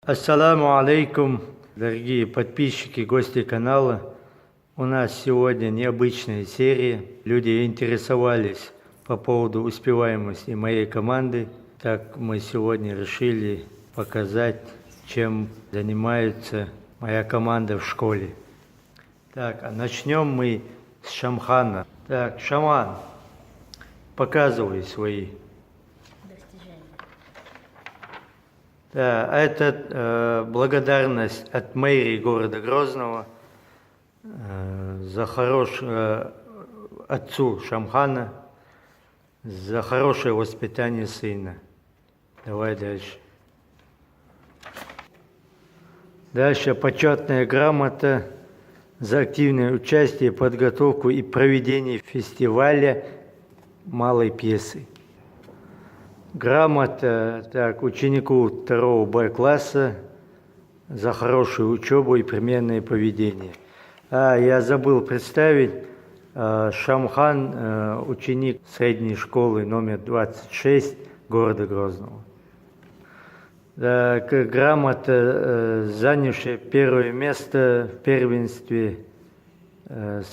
Ассаламу алейкум, дорогие подписчики, гости канала. У нас сегодня необычная серия. Люди интересовались по поводу успеваемости моей команды. Так мы сегодня решили показать, чем занимается моя команда в школе. Так, а начнем мы с Шамхана. Так, Шаман, показывай свои. Да, это благодарность от мэрии города Грозного за отцу Шамхана, за хорошее воспитание сына. Давай дальше. Дальше почетная грамота за активное участие, подготовку и проведение фестиваля малой пьесы. Грамота ученику 2 Б класса за хорошую учебу и примерное поведение. Я забыл представить, Шамхан, ученик средней школы номер 26 города Грозного. Грамота, занявшая первое место в первенстве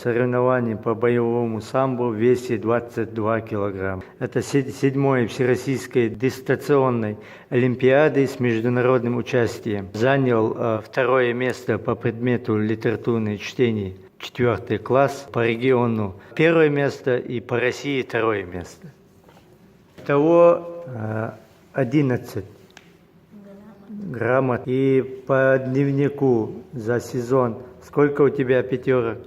соревнований по боевому самбо в весе 22 килограмма. Это 7-й Всероссийской дистанционной олимпиады с международным участием. Занял 2 место по предмету литературное чтение, 4 класс, по региону 1 место и по России 2 место. Итого 11 грамот. И по дневнику за сезон сколько у тебя пятерок?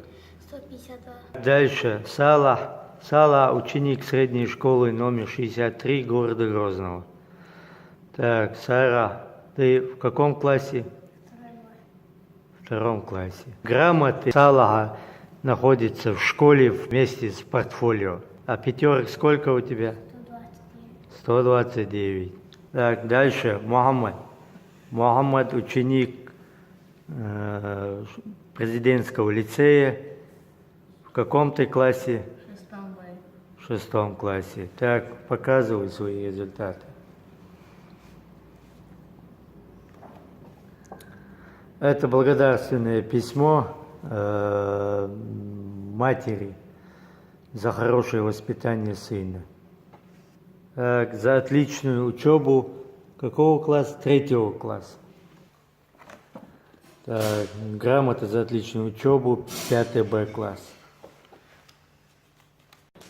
152. Дальше. Салах, ученик средней школы номер 63 города Грозного. Так, Сара, ты в каком классе? В 2 классе. Грамоты Салаха находятся в школе вместе с портфолио. А пятерок сколько у тебя? 129. Так, дальше. Мухаммад, ученик президентского лицея. В каком ты классе? В 6 классе. Так, показывай свои результаты. Это благодарственное письмо матери за хорошее воспитание сына. Так, за отличную учебу. Какого класса? 3 класса. Так, грамота за отличную учебу, 5 Б класс.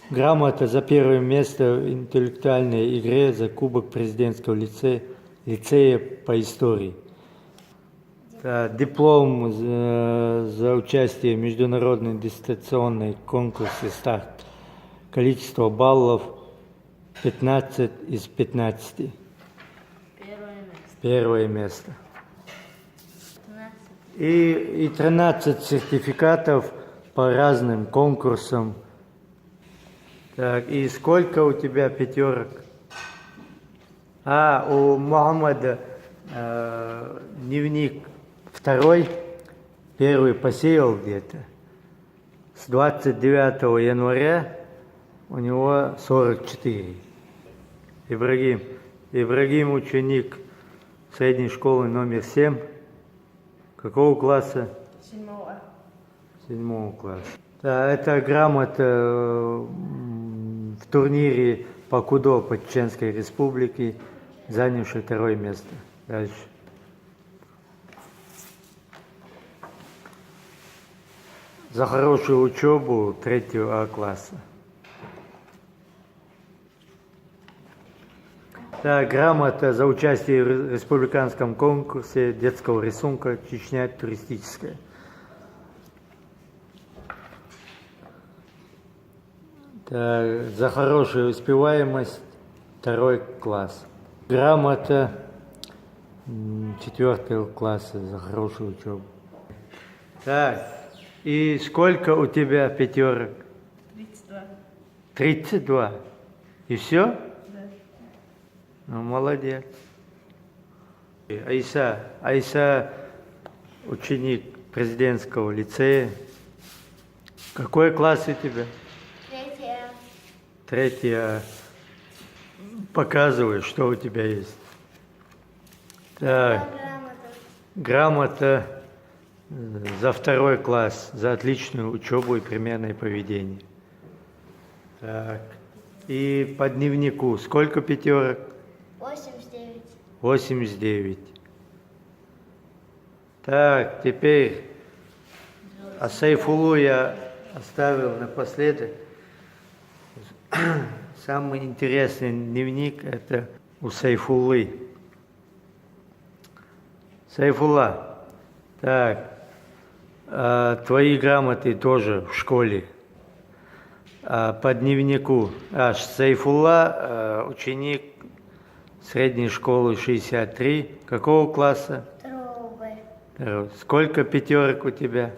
Грамота за 1 место в интеллектуальной игре за Кубок президентского лицея по истории. Так, диплом за участие в международной дистанционной конкурсе «Старт». Количество баллов 15 из 15. 1 место. И 13 сертификатов по разным конкурсам. Так, и сколько у тебя пятерок? У Мухаммада дневник 2, 1 посеял где-то. С 29 января у него 44. Ибрагим, ученик средней школы номер 7. Какого класса? 7 класса. Да, это грамота в турнире по кудо по Чеченской Республике, занявший 2 место. Дальше. За хорошую учебу 3 А класса. Так, грамота за участие в республиканском конкурсе детского рисунка «Чечня туристическая». Так, за хорошую успеваемость 2 класс. Грамота 4 класса за хорошую учебу. Так, и сколько у тебя пятерок? 32. 32? И все? Ну, молодец. Айса, ученик президентского лицея. Какой класс у тебя? 3 А. Показывай, что у тебя есть. Так. грамота за 2 класс, за отличную учебу и примерное поведение. Так. И по дневнику сколько 5? 89. 89. Так, теперь Сайфуллу я оставил напоследок. Самый интересный дневник это у Сайфуллы. Сайфулла, так, твои грамоты тоже в школе. По дневнику Сайфулла, ученик средней школы 63. Какого класса? 2 Б. Сколько 5 у тебя?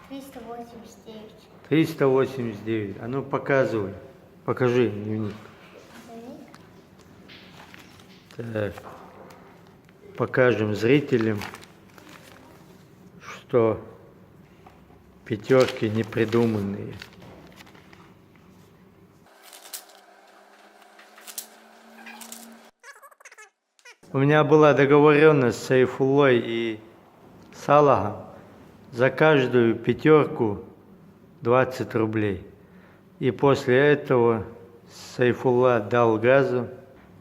389. 389. А ну показывай. Покажи дневник. Так. Покажем зрителям, что 5 не придуманные. У меня была договоренность с Сайфуллой и Салахом за каждую 5 20 рублей. И после этого Сайфулла дал газу.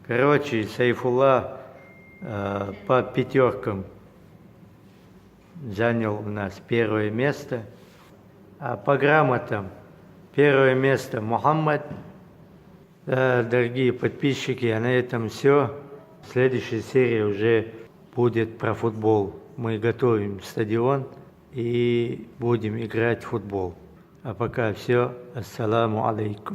Короче, Сайфулла по 5 занял у нас 1 место. А по грамотам 1 место Мухаммад. Дорогие подписчики, а на этом все. Следующая серия уже будет про футбол. Мы готовим стадион и будем играть в футбол. А пока все. Ассаламу алейкум.